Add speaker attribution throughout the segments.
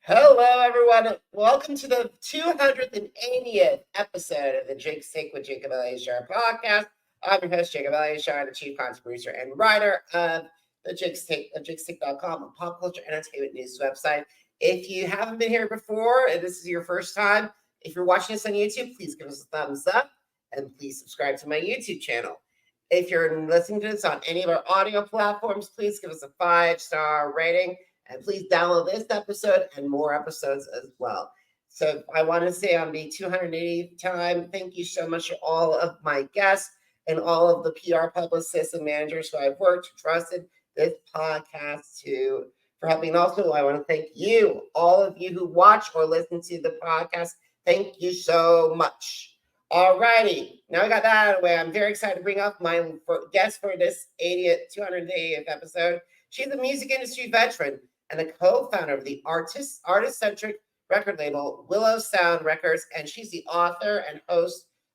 Speaker 1: Hello, everyone. Welcome to the 280th episode of the with Jacob Elyachar Podcast. I'm your host, Jacob Elyachar, the chief content producer and writer of the jigstick.com, a pop culture entertainment news website. If you haven't been here before and this is your first time, if you're watching us on YouTube, please give us a thumbs up and please subscribe to my YouTube channel. If you're listening to this on any of our audio platforms, please give us a 5-star rating. And please download this episode and more episodes as well. So I want to say on the 280th time, thank you so much to all of my guests and all of the PR publicists and managers who I've worked, trusted this podcast to for helping. Also, I want to thank you, all of you who watch or listen to the podcast. Thank you so much. All righty. Now I got that out of the way. I'm very excited to bring up my guest for this 280th episode. She's a music industry veteran and the co-founder of the artist-centric record label, Willow Sound Records, and she's the author and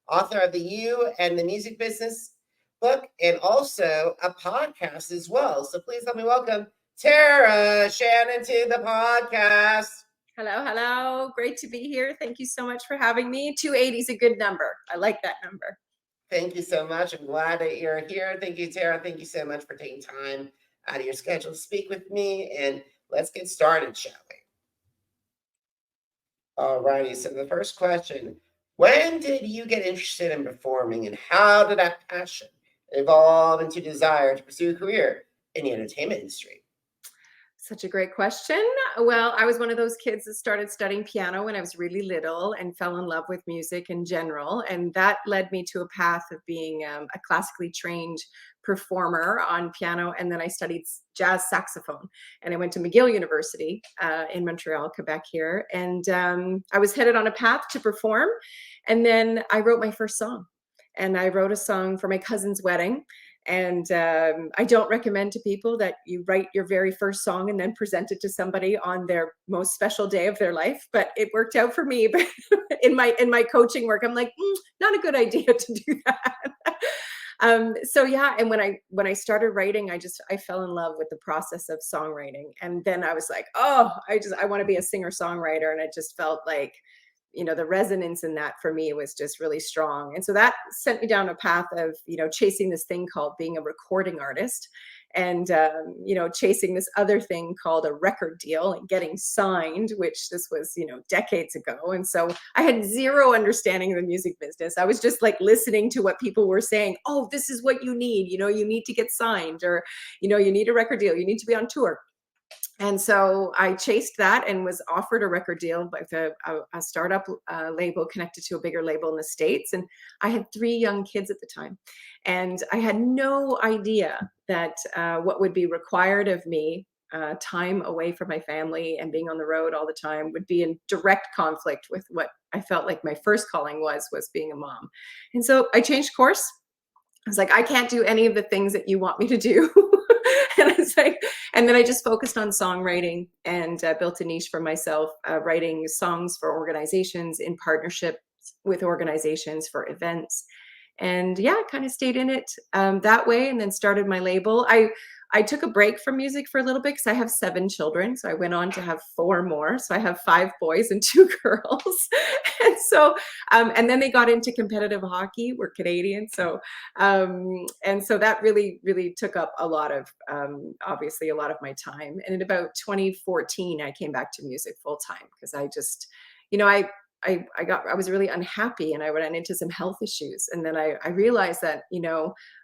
Speaker 1: author of the You and the Music Business book, and also a podcast as well. So please help me welcome Tara Shannon to the podcast.
Speaker 2: Hello. Great to be here. Thank you so much for having me. 280 is a good number. I like that number.
Speaker 1: Thank you so much. I'm glad that you're here. Thank you, Tara. Thank you so much for taking time out of your schedule to speak with me. And let's get started, shall we? All righty. So the first question, when did you get interested in performing and how did that passion evolve into desire to pursue a career in the entertainment industry?
Speaker 2: Such a great question. Well, I was one of those kids that started studying piano when I was really little and fell in love with music in general. And that led me to a path of being a classically trained performer on piano. And then I studied jazz saxophone. And I went to McGill University in Montreal, Quebec here. And I was headed on a path to perform. And then I wrote my first song. And I wrote a song for my cousin's wedding. And I don't recommend to people that you write your very first song and then present it to somebody on their most special day of their life. But it worked out for me. But in my coaching work, I'm like, not a good idea to do that. So yeah, and when I started writing, I fell in love with the process of songwriting. And then I was like, I want to be a singer-songwriter. And I just felt like, the resonance in that for me was just really strong. And so that sent me down a path of, chasing this thing called being a recording artist and, chasing this other thing called a record deal and getting signed, which this was, decades ago. And so I had zero understanding of the music business. I was just like listening to what people were saying. Oh, this is what you need. You need to get signed, or, you need a record deal. You need to be on tour. And so I chased that and was offered a record deal with a startup label connected to a bigger label in the States. And I had 3 young kids at the time. And I had no idea that what would be required of me, time away from my family and being on the road all the time, would be in direct conflict with what I felt like my first calling was being a mom. And so I changed course. I was like, I can't do any of the things that you want me to do. And I was like, and then I just focused on songwriting and built a niche for myself, writing songs for organizations in partnership with organizations for events. And yeah, kind of stayed in it that way, and then started my label. I took a break from music for a little bit because I have 7 children. So I went on to have 4 more. So I have 5 boys and 2 girls. And so, and then they got into competitive hockey. We're Canadian. So, and so that really, really took up a lot of, obviously a lot of my time. And in about 2014, I came back to music full time because I just, I was really unhappy and I ran into some health issues. And then I realized that,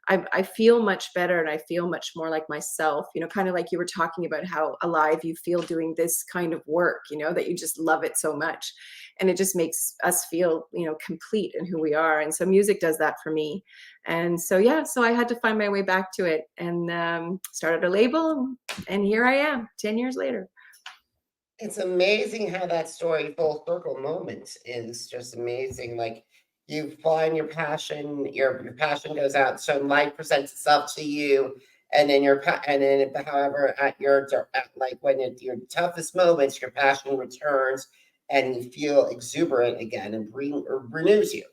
Speaker 2: I feel much better and I feel much more like myself, kind of like you were talking about how alive you feel doing this kind of work, that you just love it so much. And it just makes us feel, complete in who we are. And so music does that for me. And so, yeah, so I had to find my way back to it and started a label. And here I am 10 years later.
Speaker 1: It's amazing how that story, full circle moment, is just amazing. Like you find your passion passion goes out, so life presents itself to you, and then however at your toughest moments, your passion returns, and you feel exuberant again and renews you.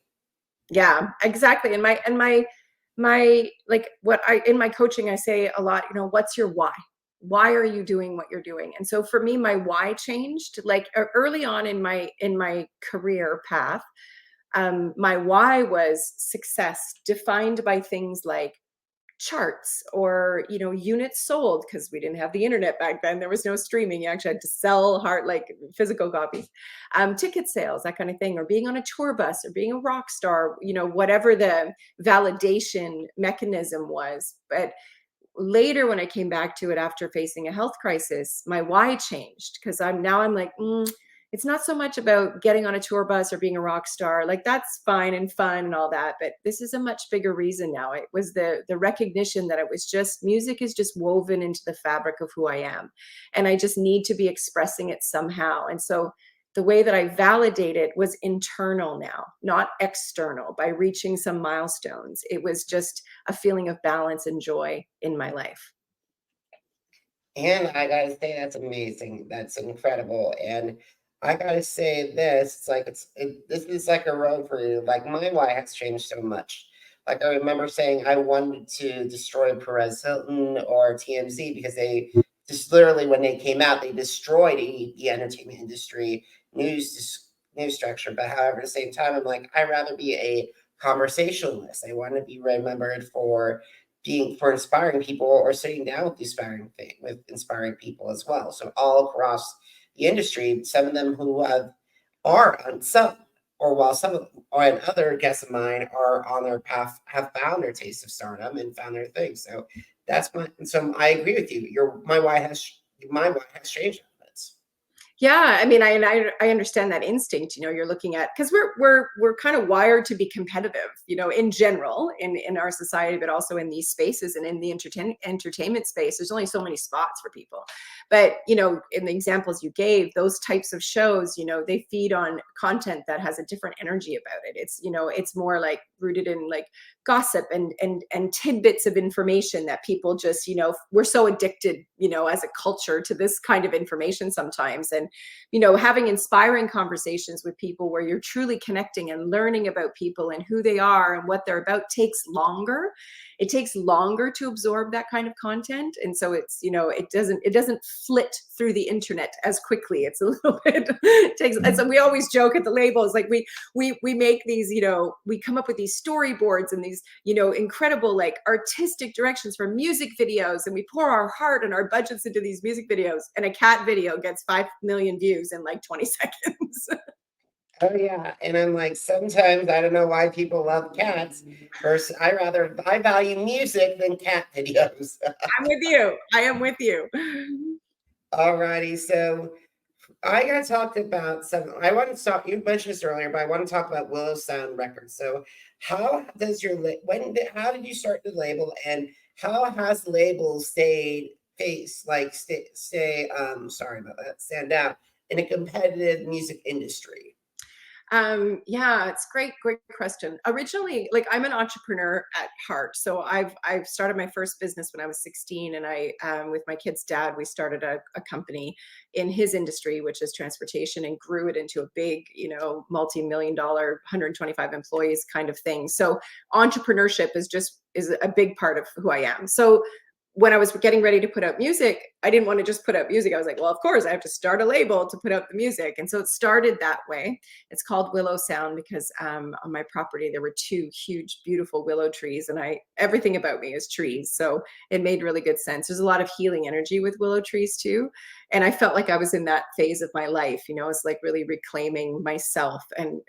Speaker 2: Yeah, exactly. And my like what I in my coaching I say a lot, what's your why? why are you doing what you're doing? And so for me, my why changed. Like early on in my career path, my why was success defined by things like charts or units sold, because we didn't have the internet back then. There was no streaming. You actually had to sell hard, like physical copies, ticket sales, that kind of thing, or being on a tour bus or being a rock star, whatever the validation mechanism was. But later, when I came back to it after facing a health crisis, my why changed, because I'm like, it's not so much about getting on a tour bus or being a rock star. Like, that's fine and fun and all that, but this is a much bigger reason now. It was the recognition that it was just, music is just woven into the fabric of who I am, and I just need to be expressing it somehow. And so the way that I validate it was internal now, not external, by reaching some milestones. It was just a feeling of balance and joy in my life.
Speaker 1: And I gotta say, that's amazing. That's incredible. And I gotta say this, it's like this is like a road for you. Like, my why has changed so much. Like, I remember saying I wanted to destroy Perez Hilton or TMZ because they just literally, when they came out, they destroyed the entertainment industry, news structure. But however, at the same time, I'm like, I'd rather be a conversationalist. I want to be remembered for inspiring people or sitting down with inspiring people as well. So all across the industry, some of them who are on some, or while some of them, or and other guests of mine are on their path, have found their taste of stardom and found their thing. So so I agree with you. My why has changed.
Speaker 2: Yeah, I mean, I understand that instinct. You're looking at, because we're kind of wired to be competitive, in general, in our society, but also in these spaces and in the entertainment space. There's only so many spots for people. But in the examples you gave, those types of shows, they feed on content that has a different energy about it. It's more like rooted in like gossip and tidbits of information that people just, we're so addicted, as a culture, to this kind of information sometimes. And having inspiring conversations with people where you're truly connecting and learning about people and who they are and what they're about takes longer. It takes longer to absorb that kind of content. And so it's, it doesn't flit through the internet as quickly. It's a little bit, and so we always joke at the labels, like we make these, we come up with these storyboards and these, incredible, like, artistic directions for music videos. And we pour our heart and our budgets into these music videos, and a cat video gets 5 million views in like 20 seconds.
Speaker 1: Oh yeah, and I'm like, sometimes I don't know why people love cats. Versus, I value music than cat videos.
Speaker 2: I'm with you. I am with you.
Speaker 1: Alrighty, so I gotta talk about some. I want to talk. You mentioned this earlier, but I want to talk about Willow Sound Records. So, how does how did you start the label, and how has the label stayed sorry about that, stand out in a competitive music industry?
Speaker 2: Yeah, it's great question. Originally, like, I'm an entrepreneur at heart. So I've started my first business when I was 16, and I, with my kid's dad, we started a company in his industry, which is transportation, and grew it into a big, multi-million dollar, 125 employees kind of thing. So entrepreneurship is a big part of who I am. So when I was getting ready to put out music, I didn't want to just put out music. I was like, well, of course, I have to start a label to put out the music. And so it started that way. It's called Willow Sound because on my property, there were 2 huge, beautiful willow trees, and everything about me is trees. So it made really good sense. There's a lot of healing energy with willow trees too. And I felt like I was in that phase of my life, it's like really reclaiming myself and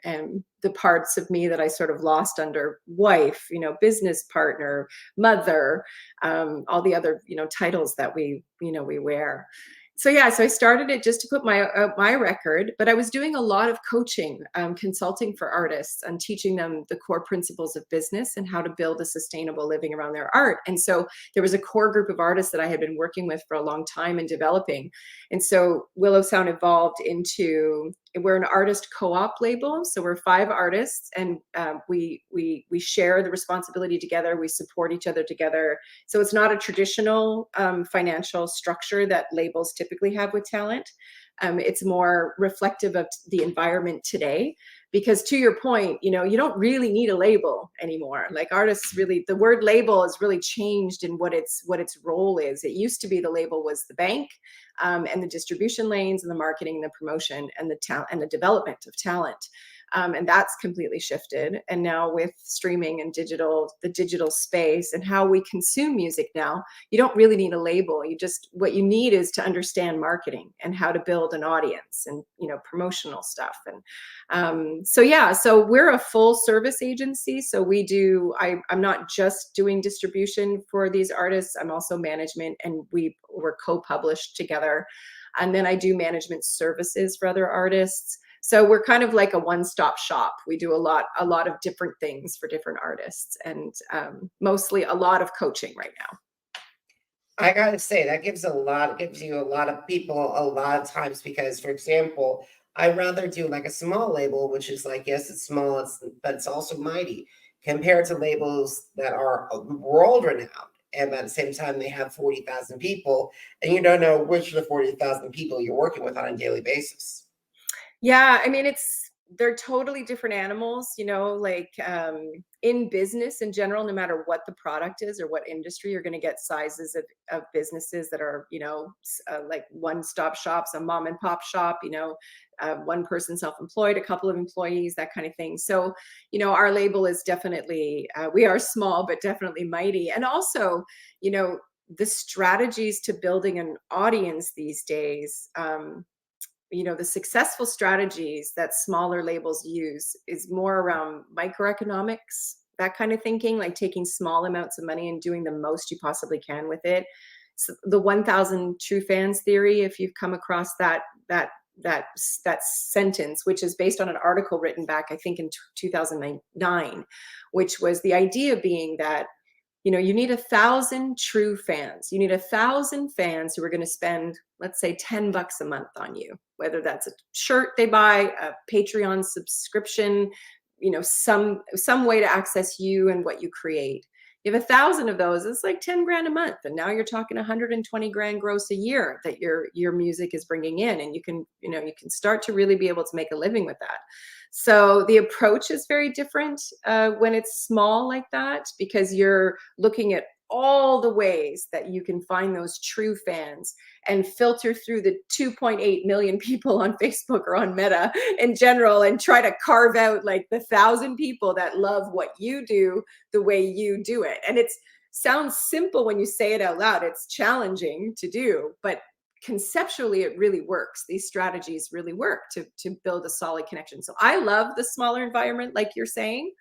Speaker 2: the parts of me that I sort of lost under wife, business partner, mother, all the other, titles that we wear. So yeah, so I started it just to put my record, but I was doing a lot of coaching, consulting for artists, and teaching them the core principles of business and how to build a sustainable living around their art. And so there was a core group of artists that I had been working with for a long time and developing. And so Willow Sound evolved into, we're an artist co-op label. So we're 5 artists, and we share the responsibility together. We support each other together. So it's not a traditional financial structure that labels typically have with talent. It's more reflective of the environment today. Because to your point, you don't really need a label anymore. Like artists really, the word label has really changed in what its role is. It used to be the label was the bank, and the distribution lanes and the marketing and the promotion and the talent and the development of talent. And that's completely shifted. And now with streaming and the digital space and how we consume music now, you don't really need a label. What you need is to understand marketing and how to build an audience and, promotional stuff. And so we're a full service agency. So I'm not just doing distribution for these artists. I'm also management, and we're co-published together. And then I do management services for other artists. So we're kind of like a one-stop shop. We do a lot of different things for different artists, and mostly a lot of coaching right now.
Speaker 1: I gotta say that gives you a lot of people a lot of times, because, for example, I'd rather do like a small label, which is like, yes, it's small, but it's also mighty, compared to labels that are world renowned. And at the same time, they have 40,000 people, and you don't know which of the 40,000 people you're working with on a daily basis.
Speaker 2: Yeah, I mean, they're totally different animals, like in business in general, no matter what the product is or what industry, you're going to get sizes of businesses that are, like one-stop shops, a mom and pop shop, one person self-employed, a couple of employees, that kind of thing. So, our label is definitely, we are small, but definitely mighty. And also, the strategies to building an audience these days, the successful strategies that smaller labels use is more around microeconomics, that kind of thinking, like taking small amounts of money and doing the most you possibly can with it. So the 1,000 true fans theory, if you've come across that sentence, which is based on an article written back, I think in 2009, which was the idea being that you need 1,000 true fans. You need 1,000 fans who are going to spend, let's say, $10 a month on you, whether that's a shirt they buy, a Patreon subscription, some way to access you and what you create. You have 1,000 of those, it's like 10 grand a month. And now you're talking 120 grand gross a year that your music is bringing in. And you can start to really be able to make a living with that. So the approach is very different when it's small like that, because you're looking at all the ways that you can find those true fans and filter through the 2.8 million people on Facebook or on Meta in general, and try to carve out like the 1,000 people that love what you do the way you do it. And it sounds simple when you say it out loud. It's challenging to do, but conceptually it really works. These strategies really work to build a solid connection. So I love the smaller environment, like you're saying.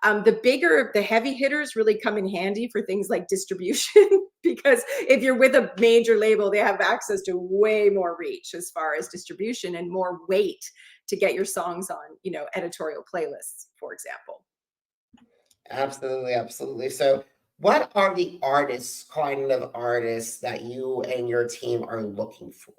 Speaker 2: The heavy hitters really come in handy for things like distribution, because if you're with a major label, they have access to way more reach as far as distribution and more weight to get your songs on, editorial playlists, for example.
Speaker 1: Absolutely, absolutely. So what are the kind of artists that you and your team are looking for?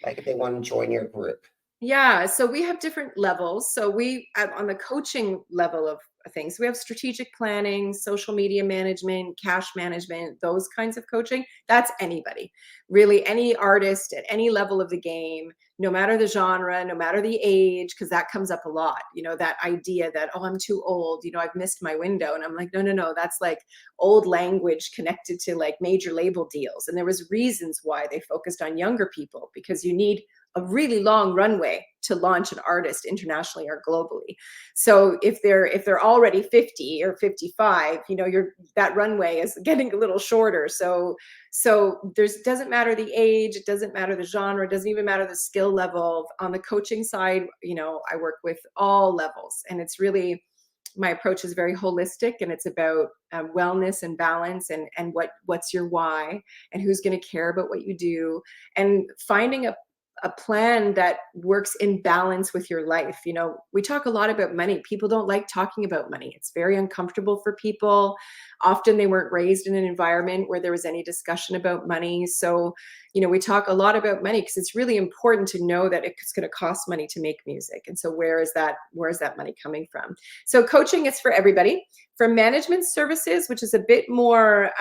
Speaker 1: Like if they want to join your group?
Speaker 2: Yeah, so we have different levels. So on the coaching level of things, we have strategic planning, social media management, cash management, those kinds of coaching. That's anybody, really, any artist at any level of the game, no matter the genre, no matter the age, because that comes up a lot, that idea that, oh, I'm too old, I've missed my window. And I'm like, no, that's like old language connected to like major label deals. And there was reasons why they focused on younger people, because you need a really long runway to launch an artist internationally or globally. So if they're already 50 or 55, that runway is getting a little shorter. So doesn't matter the age, it doesn't matter the genre, it doesn't even matter the skill level. On the coaching side, I work with all levels, and it's really, my approach is very holistic, and it's about wellness and balance, and what's your why, and who's going to care about what you do, and finding a plan that works in balance with your life. We talk a lot about money. People don't like talking about money. It's very uncomfortable for people. Often they weren't raised in an environment where there was any discussion about money. So, we talk a lot about money because it's really important to know that it's going to cost money to make music. And so where is that money coming from? So coaching is for everybody. For management services, which is a bit more,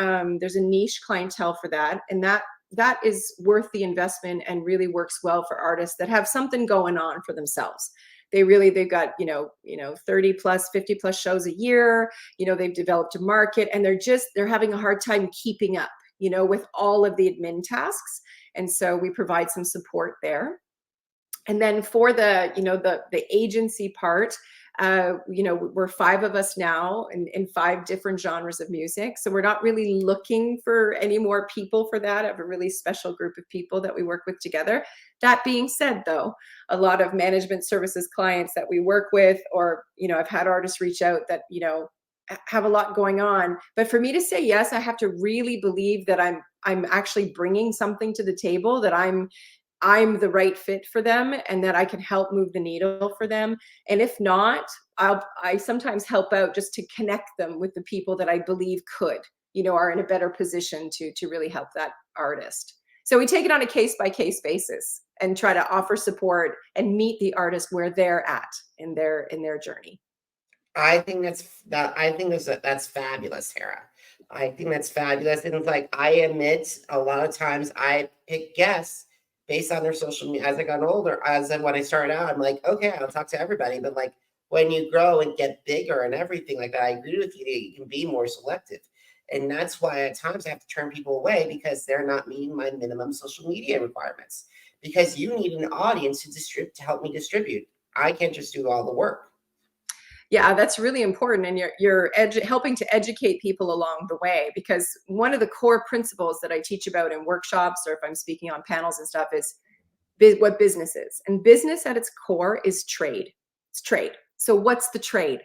Speaker 2: there's a niche clientele for that. And that that is worth the investment and really works well for artists that have something going on for themselves. They've got, 30 plus, 50 plus shows a year, they've developed a market, and they're having a hard time keeping up, with all of the admin tasks. And so we provide some support there. And then for the agency part, we're 5 of us now in 5 different genres of music. So we're not really looking for any more people for that. I have a really special group of people that we work with together. That being said, though, a lot of management services clients that we work with, or, I've had artists reach out that, have a lot going on. But for me to say yes, I have to really believe that I'm actually bringing something to the table, that I'm the right fit for them, and that I can help move the needle for them. And if not, I sometimes help out just to connect them with the people that I believe could, are in a better position to really help that artist. So we take it on a case by case basis and try to offer support and meet the artist where they're at in their journey.
Speaker 1: I think that's fabulous, Tara. I think that's fabulous. And it's like, I admit a lot of times I pick guests based on their social media. As I got older, when I started out, I'm like, okay, I'll talk to everybody. But like, when you grow and get bigger and everything like that, I agree with you. You can be more selective. And that's why at times I have to turn people away, because they're not meeting my minimum social media requirements. Because you need an audience to help me distribute. I can't just do all the work.
Speaker 2: Yeah, that's really important. And you're helping to educate people along the way, because one of the core principles that I teach about in workshops, or if I'm speaking on panels and stuff, is what business is. And business at its core is trade. It's trade. So what's the trade?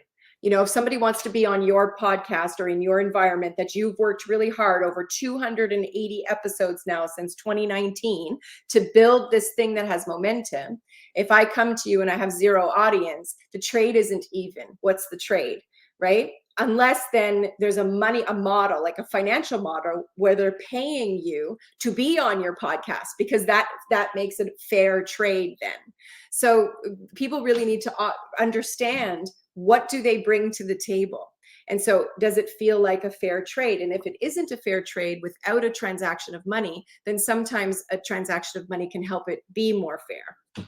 Speaker 2: If somebody wants to be on your podcast or in your environment that you've worked really hard over 280 episodes now since 2019 to build this thing that has momentum. If I come to you and I have 0 audience, the trade isn't even. What's the trade, right? Unless then there's a model, like a financial model, where they're paying you to be on your podcast, because that makes it fair trade then. So people really need to understand, what do they bring to the table? And so does it feel like a fair trade? And if it isn't a fair trade without a transaction of money, then sometimes a transaction of money can help it be more fair.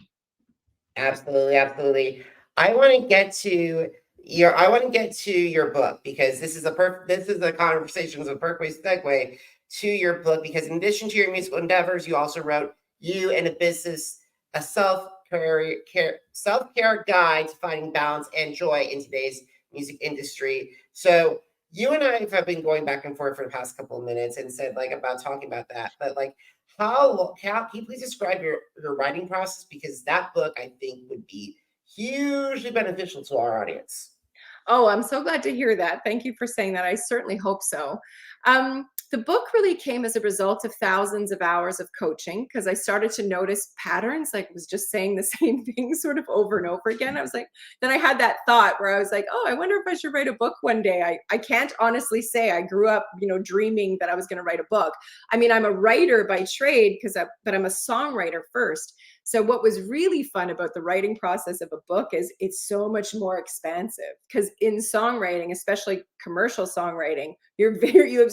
Speaker 1: Absolutely, absolutely. I want to get to your book, because this is a conversation, is a perfect segue to your book, because in addition to your musical endeavors, you also wrote You and a Business, a self-care guide to finding balance and joy in today's music industry. So you and I have been going back and forth for the past couple of minutes and said about talking about that, but how can you please describe your writing process? Because that book, I think, would be hugely beneficial to our audience.
Speaker 2: Oh, I'm so glad to hear that. Thank you for saying that. I certainly hope so. The book really came as a result of thousands of hours of coaching, because I started to notice patterns, like I was just saying the same thing sort of over and over again. I was like, then I had that thought where I was like, oh, I wonder if I should write a book one day. I can't honestly say I grew up, dreaming that I was going to write a book. I mean, I'm a writer by trade, but I'm a songwriter first. So what was really fun about the writing process of a book is it's so much more expansive, because in songwriting, especially commercial songwriting, you have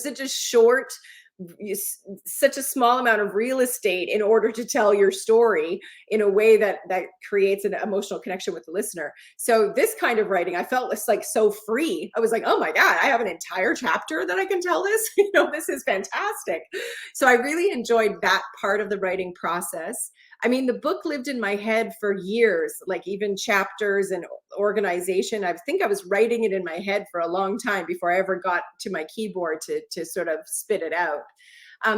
Speaker 2: such a small amount of real estate in order to tell your story in a way that creates an emotional connection with the listener. So this kind of writing, I felt so free. I was like, oh my God, I have an entire chapter that I can tell this. This is fantastic. So I really enjoyed that part of the writing process. I mean, the book lived in my head for years, like even chapters and organization. I think I was writing it in my head for a long time before I ever got to my keyboard to sort of spit it out.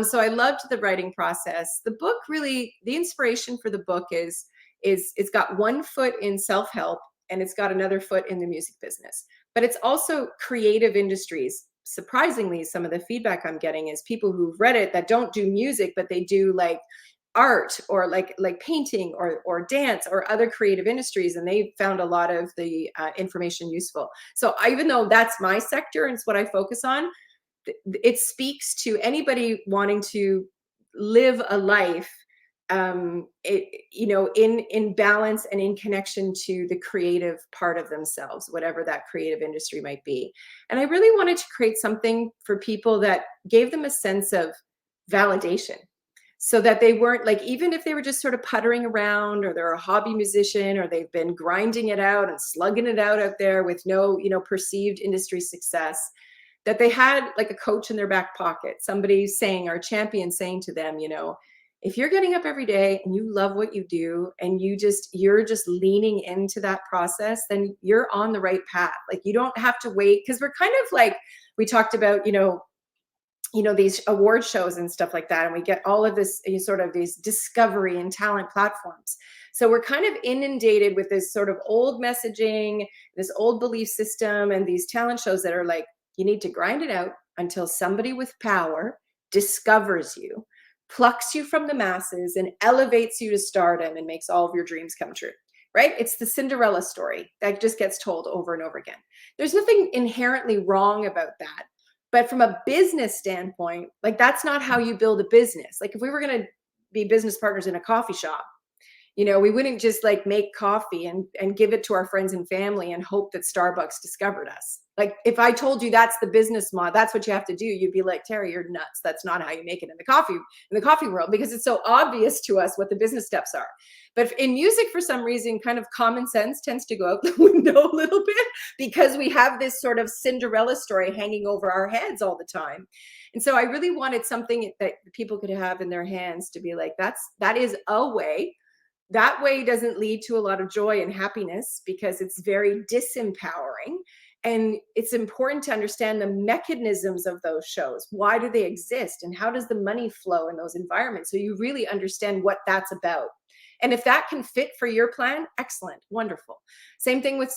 Speaker 2: So I loved the writing process. The book really, the inspiration for the book is it's got one foot in self-help and it's got another foot in the music business, but it's also creative industries. Surprisingly, some of the feedback I'm getting is people who've read it that don't do music, but they do art or like painting or dance or other creative industries, and they found a lot of the information useful. So even though that's my sector and it's what I focus on, it speaks to anybody wanting to live a life in balance and in connection to the creative part of themselves, whatever that creative industry might be. And I really wanted to create something for people that gave them a sense of validation. so that they weren't like, even if they were just sort of puttering around, or they're a hobby musician, or they've been grinding it out and slugging it out there with no, perceived industry success, that they had like a coach in their back pocket, somebody saying, or champion saying to them, if you're getting up every day and you love what you do, and you're just leaning into that process, then you're on the right path. Like, you don't have to wait, because we're kind of like, we talked about, these award shows and stuff like that, and we get all of this sort of these discovery and talent platforms. So we're kind of inundated with this sort of old messaging, this old belief system, and these talent shows that are like, you need to grind it out until somebody with power discovers you, plucks you from the masses, and elevates you to stardom and makes all of your dreams come true, right? It's the Cinderella story that just gets told over and over again. There's nothing inherently wrong about that. But from a business standpoint, like, that's not how you build a business. Like, if we were going to be business partners in a coffee shop, we wouldn't just like make coffee and give it to our friends and family and hope that Starbucks discovered us. Like, if I told you that's the business model, that's what you have to do, you'd be like, Terry, you're nuts. That's not how you make it in the coffee world, because it's so obvious to us what the business steps are. But in music, for some reason, kind of common sense tends to go out the window a little bit, because we have this sort of Cinderella story hanging over our heads all the time. And so I really wanted something that people could have in their hands to be like, that is a way. That way doesn't lead to a lot of joy and happiness, because it's very disempowering. And it's important to understand the mechanisms of those shows. Why do they exist? And how does the money flow in those environments? So you really understand what that's about. And if that can fit for your plan, excellent, wonderful. Same thing with,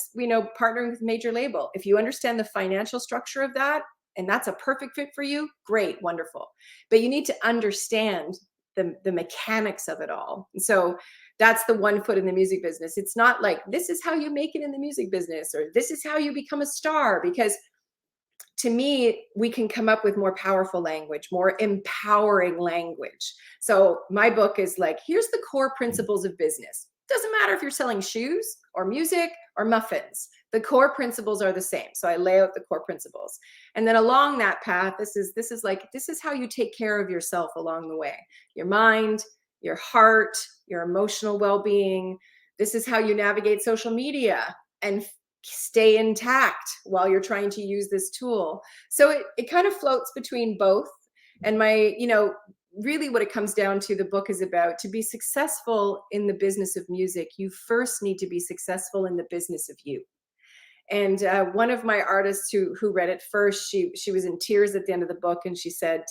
Speaker 2: partnering with a major label. If you understand the financial structure of that, and that's a perfect fit for you, great, wonderful. But you need to understand the mechanics of it all. And so that's the one foot in the music business. It's not like, this is how you make it in the music business, or this is how you become a star, because to me, we can come up with more powerful language, more empowering language. So my book is like, here's the core principles of business. Doesn't matter if you're selling shoes or music or muffins. The core principles are the same. So I lay out the core principles. And then along that path, this is how you take care of yourself along the way. Your mind, your heart, your emotional well-being. This is how you navigate social media and stay intact while you're trying to use this tool. So it kind of floats between both. And really what it comes down to, the book is about, to be successful in the business of music, you first need to be successful in the business of you. And one of my artists who read it first, she was in tears at the end of the book, and she said,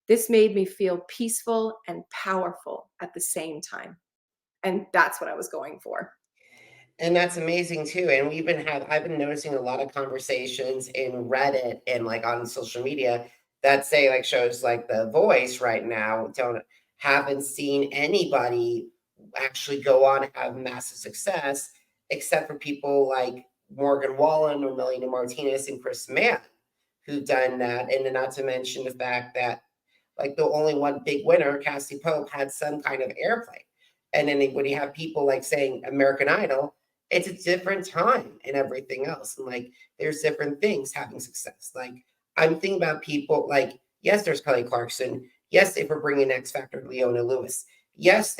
Speaker 2: this made me feel peaceful and powerful at the same time. And that's what I was going for.
Speaker 1: And that's amazing too. And I've been noticing a lot of conversations in Reddit and like on social media that say, like, shows like The Voice right now haven't seen anybody actually go on and have massive success, except for people like Morgan Wallen or Melina Martinez and Chris Mann, who've done that. And then not to mention the fact that, like, the only one big winner, Cassie Pope, had some kind of airplay. And then when you have people like saying American Idol, it's a different time and everything else. And like, there's different things having success. Like, I'm thinking about people like, yes, there's Kelly Clarkson. Yes, if we're bringing X Factor, Leona Lewis. Yes,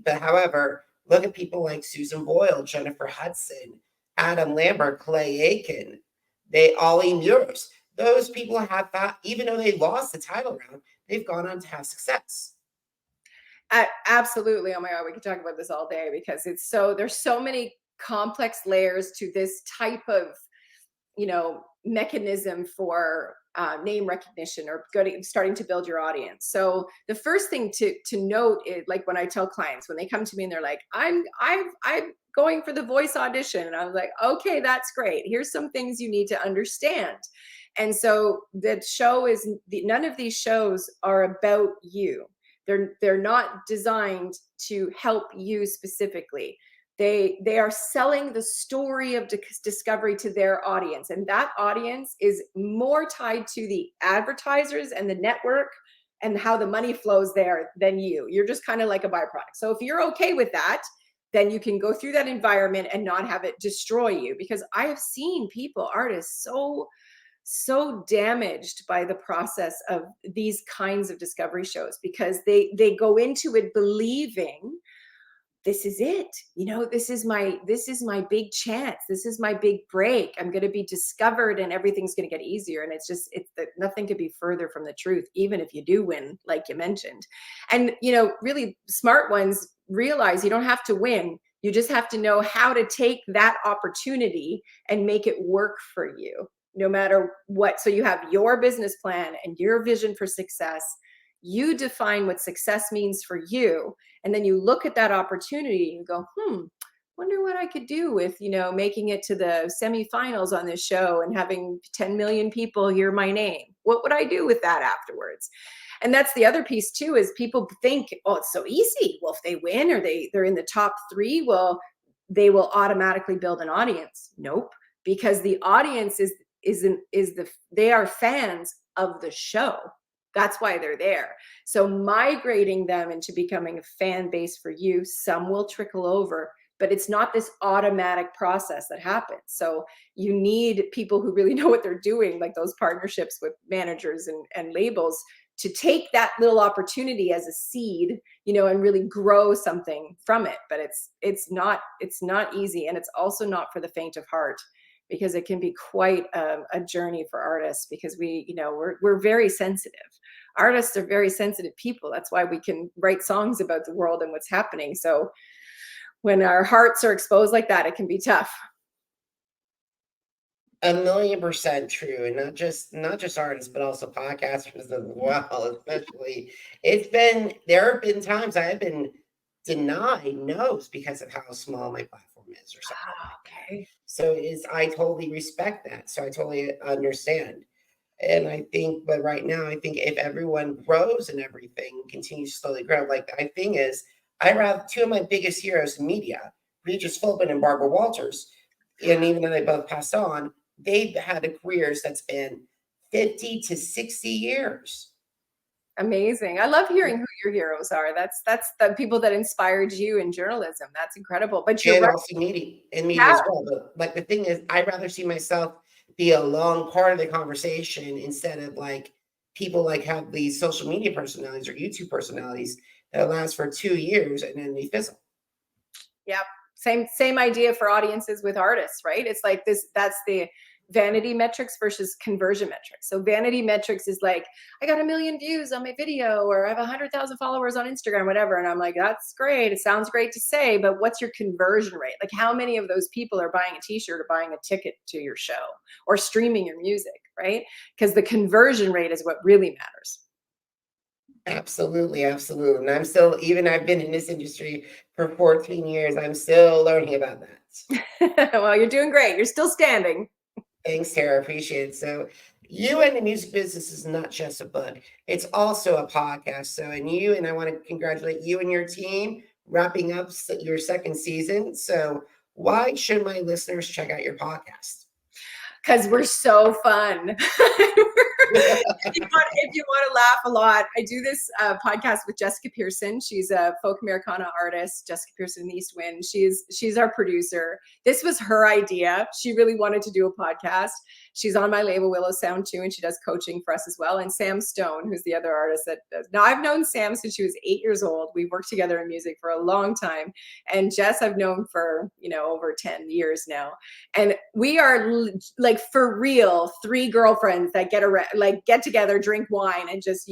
Speaker 1: but however, look at people like Susan Boyle, Jennifer Hudson, Adam Lambert, Clay Aiken, Ollie Murs. Those people have that, even though they lost the title round, they've gone on to have success.
Speaker 2: Absolutely. Oh my God, we could talk about this all day, because there's so many complex layers to this type of, mechanism for name recognition or starting to build your audience. So the first thing to note is, like, when I tell clients, when they come to me and they're like, I'm going for the Voice audition, and I was like, okay, that's great. Here's some things you need to understand. And so the show none of these shows are about you. They're not designed to help you specifically. They are selling the story of discovery to their audience. And that audience is more tied to the advertisers and the network and how the money flows there than you. You're just kind of like a byproduct. So if you're okay with that, then you can go through that environment and not have it destroy you. Because I have seen artists so damaged by the process of these kinds of discovery shows, because they go into it believing this is it, this is my big chance, this is my big break, I'm going to be discovered and everything's going to get easier. And it's nothing could be further from the truth, even if you do win, like you mentioned. And really smart ones realize you don't have to win, you just have to know how to take that opportunity and make it work for you, no matter what. So you have your business plan and your vision for success. You define what success means for you. And then you look at that opportunity and go, wonder what I could do with, making it to the semifinals on this show and having 10 million people hear my name. What would I do with that afterwards? And that's the other piece too, is people think, oh, it's so easy. Well, if they win or they're in the top 3, well, they will automatically build an audience. Nope. Because the audience they are fans of the show. That's why they're there. So migrating them into becoming a fan base for you, some will trickle over, but it's not this automatic process that happens. So you need people who really know what they're doing, like those partnerships with managers and labels, to take that little opportunity as a seed, and really grow something from it. But it's not easy. And it's also not for the faint of heart, because it can be quite a journey for artists, because we're very sensitive. Artists are very sensitive people. That's why we can write songs about the world and what's happening. So when our hearts are exposed like that, it can be tough.
Speaker 1: 1,000,000% true. And not just artists, but also podcasters as well, especially. There have been times I have been denied no's because of how small my platform is or something.
Speaker 2: Okay.
Speaker 1: So I totally respect that. So I totally understand. And I think, but right now, I think if everyone grows and everything continues to slowly grow, like the thing is, I have 2 of my biggest heroes in media, Regis Philbin and Barbara Walters. And even though they both passed on, they've had careers that span 50 to 60 years.
Speaker 2: Amazing. I love hearing who your heroes are. That's the people that inspired you in journalism. That's incredible. But you're
Speaker 1: And
Speaker 2: right.
Speaker 1: also media as well. But like the thing is, I'd rather see myself be a long part of the conversation instead of like people like have these social media personalities or YouTube personalities that last for 2 years and then they fizzle.
Speaker 2: Yep. Same idea for audiences with artists, right? It's like this, that's the vanity metrics versus conversion metrics. So vanity metrics is like, I got 1 million views on my video, or I have 100,000 followers on Instagram, whatever. And I'm like, that's great. It sounds great to say, but what's your conversion rate? Like, how many of those people are buying a t-shirt or buying a ticket to your show or streaming your music, right? Because the conversion rate is what really matters.
Speaker 1: Absolutely. And I've been in this industry for 14 years. I'm still learning about that.
Speaker 2: Well, you're doing great. You're still standing.
Speaker 1: Thanks, Tara. Appreciate it. So you and the music business is not just a book. It's also a podcast. So, and I want to congratulate you and your team wrapping up your 2nd season. So why should my listeners check out your podcast?
Speaker 2: Because we're so fun. If you want to laugh a lot, I do this podcast with Jessica Pearson. She's a folk Americana artist. Jessica Pearson in the East Wind. She's our producer. This was her idea. She really wanted to do a podcast. She's on my label Willow Sound too, and she does coaching for us as well. And Sam Stone, who's the other artist that does. Now, I've known Sam since she was 8 years old. We've worked together in music for a long time. And Jess I've known for, over 10 years now. And we are like for real 3 girlfriends that get together, drink wine, and just,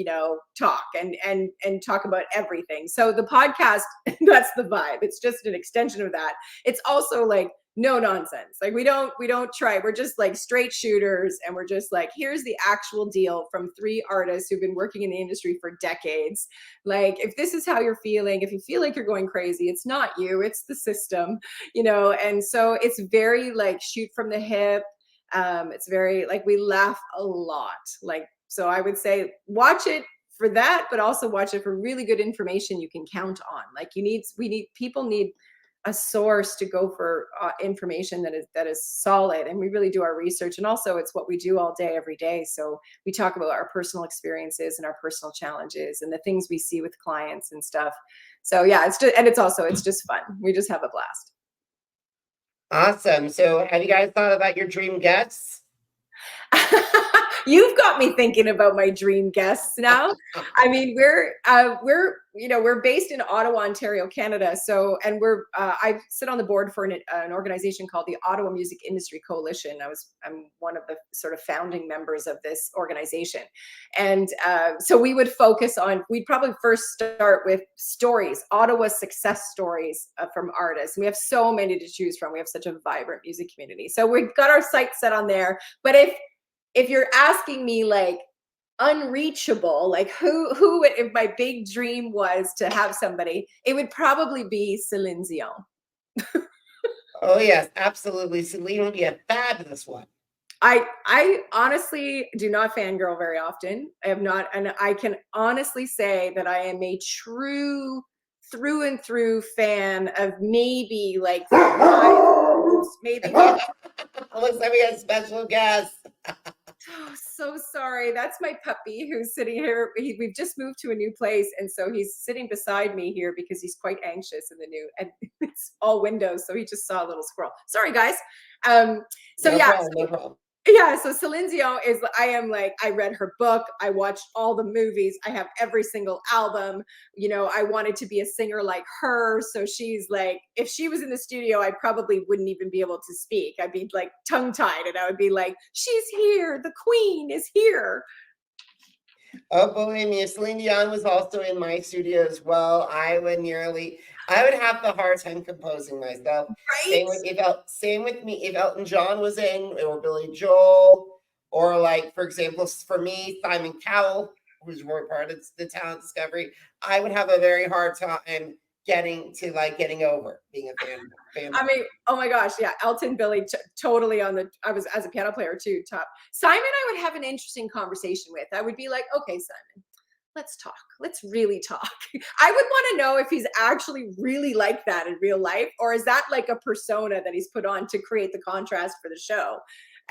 Speaker 2: talk and talk about everything. So the podcast, that's the vibe. It's just an extension of that. It's also like no nonsense. Like we don't try. We're just like straight shooters. And we're just like, here's the actual deal from 3 artists who've been working in the industry for decades. Like, if this is how you're feeling, if you feel like you're going crazy, it's not you, it's the system, and so it's very like shoot from the hip. It's very like, we laugh a lot. Like, so I would say watch it for that, but also watch it for really good information you can count on. Like people need a source to go for information that is solid, and we really do our research, and also it's what we do all day every day. So we talk about our personal experiences and our personal challenges and the things we see with clients and stuff. So yeah, it's just fun. We just have a blast.
Speaker 1: Awesome. So have you guys thought about your dream guests?
Speaker 2: You've got me thinking about my dream guests now. I mean, we're based in Ottawa, Ontario, Canada. So, and I sit on the board for an organization called the Ottawa Music Industry Coalition. I'm one of the sort of founding members of this organization, and so we'd probably first start with stories, Ottawa success stories from artists. And we have so many to choose from. We have such a vibrant music community. So we've got our sights set on there. But if you're asking me like unreachable, like who if my big dream was to have somebody, it would probably be Celine Dion.
Speaker 1: Oh yes, absolutely. Celine would be a fabulous one.
Speaker 2: I honestly do not fangirl very often. I have not, and I can honestly say that I am a true through and through fan of maybe like maybe.
Speaker 1: Looks like we got a special guest.
Speaker 2: Oh, so sorry. That's my puppy who's sitting here. We've just moved to a new place, and so he's sitting beside me here because he's quite anxious in the new, and it's all windows, so he just saw a little squirrel. Sorry, guys.
Speaker 1: No problem.
Speaker 2: Yeah, so Celine Dion I read her book, I watched all the movies, I have every single album, I wanted to be a singer like her. So she's like, if she was in the studio, I probably wouldn't even be able to speak. I'd be like tongue tied and I would be like, she's here, the queen is here.
Speaker 1: Oh, believe me, if Celine Dion was also in my studio as well, I would have the hard time composing myself.
Speaker 2: Right?
Speaker 1: Same with me. If Elton John was in, or Billy Joel, or like, for example, for me, Simon Cowell, who's part of the talent discovery, I would have a very hard time getting over being a fan.
Speaker 2: I mean, oh my gosh, yeah, Elton, Billy, totally I was, as a piano player too, top. Simon, I would have an interesting conversation with. I would be like, okay, Simon, let's talk. Let's really talk. I would want to know if he's actually really like that in real life, or is that like a persona that he's put on to create the contrast for the show?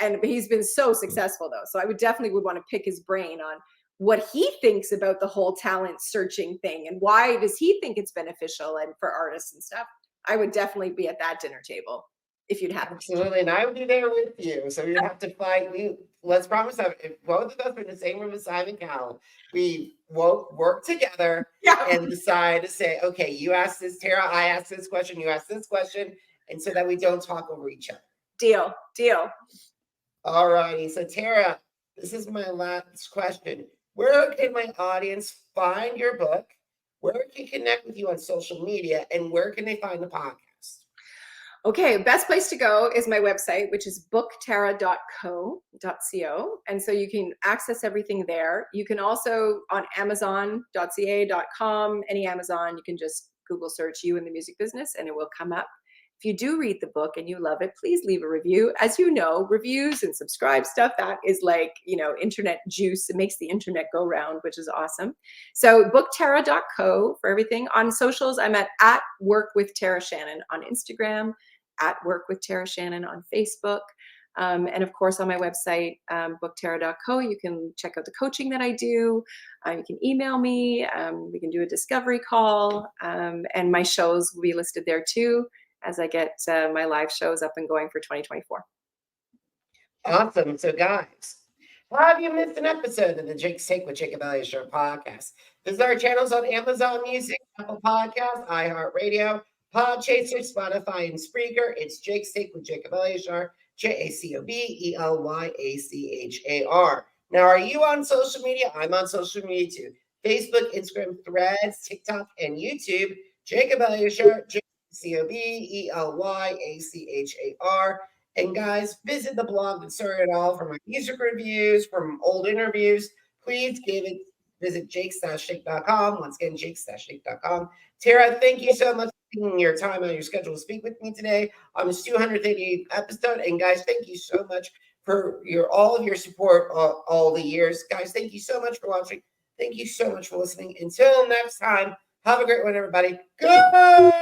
Speaker 2: And he's been so successful though. So I would want to pick his brain on what he thinks about the whole talent searching thing and why does he think it's beneficial and for artists and stuff. I would definitely be at that dinner table if you'd have.
Speaker 1: Absolutely, and I would be there with you. So you'd have to fight. Let's promise that if both of us were in the same room as Simon Cowell, we won't work together and decide to say, okay, you ask this, Tara, I ask this question, you ask this question, and so that we don't talk over each other.
Speaker 2: Deal.
Speaker 1: All righty. So Tara, this is my last question. Where can my audience find your book? Where can they connect with you on social media? And where can they find the podcast?
Speaker 2: Okay, best place to go is my website, which is booktara.co. And so you can access everything there. You can also on amazon.ca.com, any Amazon, you can just Google search You in the Music Business and it will come up. If you do read the book and you love it, please leave a review. As you know, reviews and subscribe stuff, that is like, internet juice. It makes the internet go round, which is awesome. So booktara.co for everything. On socials, I'm at Work with Tara Shannon on Instagram, at Work with Tara Shannon on Facebook. And of course, on my website, booktara.co, you can check out the coaching that I do. You can email me. We can do a discovery call. And my shows will be listed there too, as I get my live shows up and going for 2024.
Speaker 1: Awesome. So guys, have you missed an episode of the Jake's Take with Jacob Elyachar podcast? Visit our channels on Amazon Music, Apple Podcasts, iHeartRadio, Podchaser, Spotify, and Spreaker. It's Jake's Take with Jacob Elyachar, JACOBELYACHAR. Now, are you on social media? I'm on social media too. Facebook, Instagram, Threads, TikTok, and YouTube. Jacob Elyachar, JACOBELYACHAR. And guys, visit the blog that started it all from my music reviews, from old interviews. Please visit jake-shake.com. Once again, jake-shake.com. Tara, thank you so much for taking your time on your schedule to speak with me today on this 288th episode. And guys, thank you so much for all of your support all the years. Guys, thank you so much for watching. Thank you so much for listening. Until next time, have a great one, everybody. Goodbye.